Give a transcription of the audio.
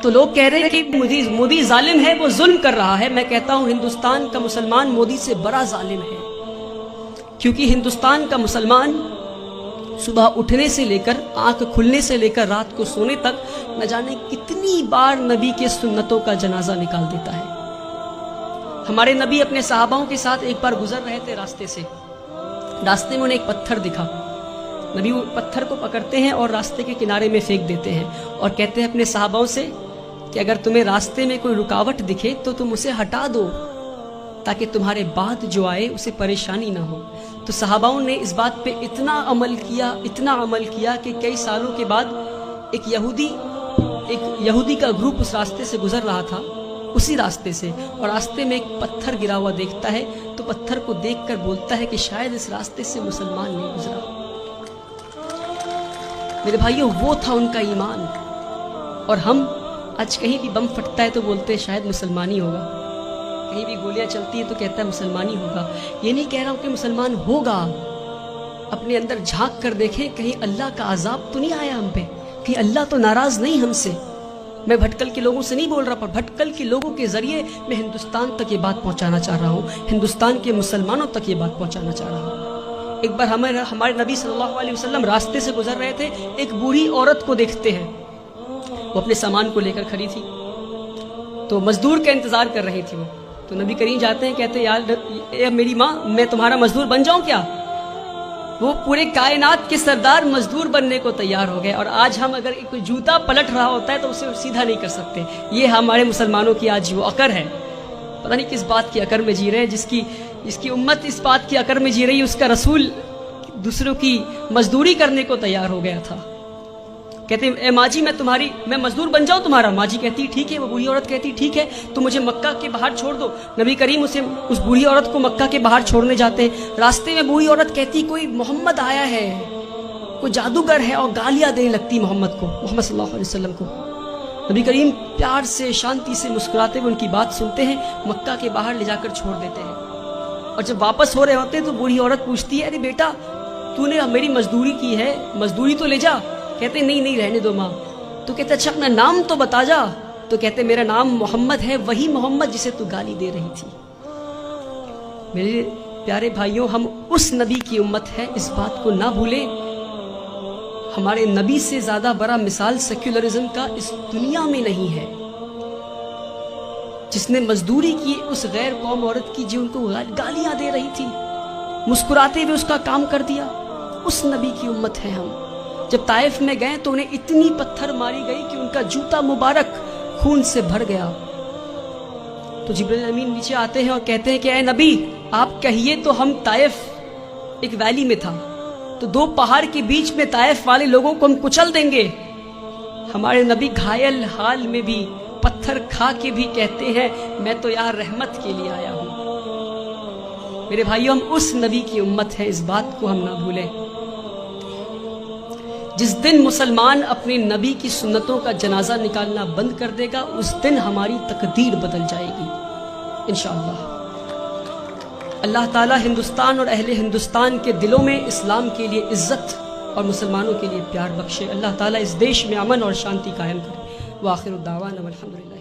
تو لوگ کہہ رہے ہیں کہ مودی ظالم ہے، وہ ظلم کر رہا ہے. میں کہتا ہوں ہندوستان کا مسلمان مودی سے بڑا ظالم ہے، کیونکہ ہندوستان کا مسلمان صبح اٹھنے سے لے کر آنکھ کھلنے سے لے کر رات کو سونے تک نہ جانے کتنی بار نبی کے سنتوں کا جنازہ نکال دیتا ہے. ہمارے نبی اپنے صحاباؤں کے ساتھ ایک بار گزر رہے تھے راستے سے. راستے میں انہیں ایک پتھر دکھا. نبی وہ پتھر کو پکڑتے ہیں اور راستے کے کنارے میں پھینک دیتے ہیں اور کہتے ہیں اپنے صحاباؤں سے کہ اگر تمہیں راستے میں کوئی رکاوٹ دکھے تو تم اسے ہٹا دو، تاکہ تمہارے بعد جو آئے اسے پریشانی نہ ہو. تو صحاباؤں نے اس بات پہ اتنا عمل کیا کہ کئی سالوں کے بعد ایک یہودی کا گروپ اس راستے سے گزر رہا تھا، اسی راستے سے، اور راستے میں ایک پتھر گرا ہوا دیکھتا ہے تو پتھر کو دیکھ کر بولتا ہے کہ شاید اس راستے سے مسلمان نہیں گزرا. میرے بھائیوں، وہ تھا ان کا ایمان. اور ہم آج کہیں بھی بم پھٹتا ہے تو بولتے ہیں شاید مسلمانی ہوگا، کہیں بھی گولیاں چلتی ہیں تو کہتا ہے مسلمانی ہوگا. یہ نہیں کہہ رہا ہوں کہ مسلمان ہوگا. اپنے اندر جھانک کر دیکھیں کہیں اللہ کا عذاب تو نہیں آیا ہم پہ، کہیں اللہ تو ناراض نہیں ہم سے. میں بھٹکل کے لوگوں سے نہیں بول رہا، پر بھٹکل کے لوگوں کے ذریعے میں ہندوستان تک یہ بات پہنچانا چاہ رہا ہوں، ہندوستان کے مسلمانوں تک یہ بات پہنچانا چاہ رہا ہوں. ایک بار ہمارے نبی صلی اللہ علیہ وسلم راستے سے گزر رہے تھے. ایک بوڑھی عورت کو دیکھتے ہیں، وہ اپنے سامان کو لے کر کھڑی تھی، تو مزدور کا انتظار کر رہی تھی. وہ تو نبی کریم جاتے ہیں، کہتے ہیں یار اے میری ماں، میں تمہارا مزدور بن جاؤں کیا؟ وہ پورے کائنات کے سردار مزدور بننے کو تیار ہو گئے. اور آج ہم اگر کوئی جوتا پلٹ رہا ہوتا ہے تو اسے سیدھا نہیں کر سکتے. یہ ہمارے مسلمانوں کی آج وہ عقر ہے. پتہ نہیں کس بات کی عقر میں جی رہے ہیں. جس کی امت اس بات کی عقر میں جی رہی ہے، اس کا رسول دوسروں کی مزدوری کرنے کو تیار ہو گیا تھا. کہتے ہیں اے ماں جی میں مزدور بن جاؤں تمہارا؟ ماں جی کہتی ٹھیک ہے. وہ بوڑھی عورت کہتی ٹھیک ہے، تو مجھے مکہ کے باہر چھوڑ دو. نبی کریم اس بوڑھی عورت کو مکہ کے باہر چھوڑنے جاتے ہیں. راستے میں بوڑھی عورت کہتی کوئی محمد آیا ہے، کوئی جادوگر ہے، اور گالیاں دینے لگتی محمد صلی اللہ علیہ وسلم کو. نبی کریم پیار سے شانتی سے مسکراتے ہوئے ان کی بات سنتے ہیں، مکہ کے باہر لے جا کر چھوڑ دیتے ہیں. اور جب واپس ہو رہے ہوتے ہیں تو بوڑھی عورت پوچھتی ہے ارے بیٹا، تو نے میری مزدوری کی ہے، مزدوری تو لے جا. کہتے نہیں رہنے دو ماں. تو کہتے اچھا اپنا نام تو بتا جا. تو کہتے میرا نام محمد ہے، وہی محمد جسے تو گالی دے رہی تھی. میرے پیارے بھائیوں، ہم اس نبی کی امت ہے، اس بات کو نہ بھولیں. ہمارے نبی سے زیادہ بڑا مثال سیکولرزم کا اس دنیا میں نہیں ہے. جس نے مزدوری کی اس غیر قوم عورت کی جو ان کو گالیاں دے رہی تھی، مسکراتے ہوئے اس کا کام کر دیا. اس نبی کی امت ہے ہم. جب طائف میں گئے تو انہیں اتنی پتھر ماری گئی کہ ان کا جوتا مبارک خون سے بھر گیا. تو جبریل امین نیچے آتے ہیں اور کہتے ہیں کہ اے نبی آپ کہیے تو ہم طائف ایک ویلی میں تھا، تو 2 پہاڑ کے بیچ میں طائف والے لوگوں کو ہم کچل دیں گے. ہمارے نبی گھائل حال میں بھی پتھر کھا کے بھی کہتے ہیں میں تو یہاں رحمت کے لیے آیا ہوں. میرے بھائیوں، ہم اس نبی کی امت ہے، اس بات کو ہم نہ بھولیں. جس دن مسلمان اپنے نبی کی سنتوں کا جنازہ نکالنا بند کر دے گا، اس دن ہماری تقدیر بدل جائے گی انشاءاللہ. اللہ تعالی ہندوستان اور اہل ہندوستان کے دلوں میں اسلام کے لیے عزت اور مسلمانوں کے لیے پیار بخشے. اللہ تعالی اس دیش میں امن اور شانتی قائم کرے. وآخر الدعوانا والحمدللہ.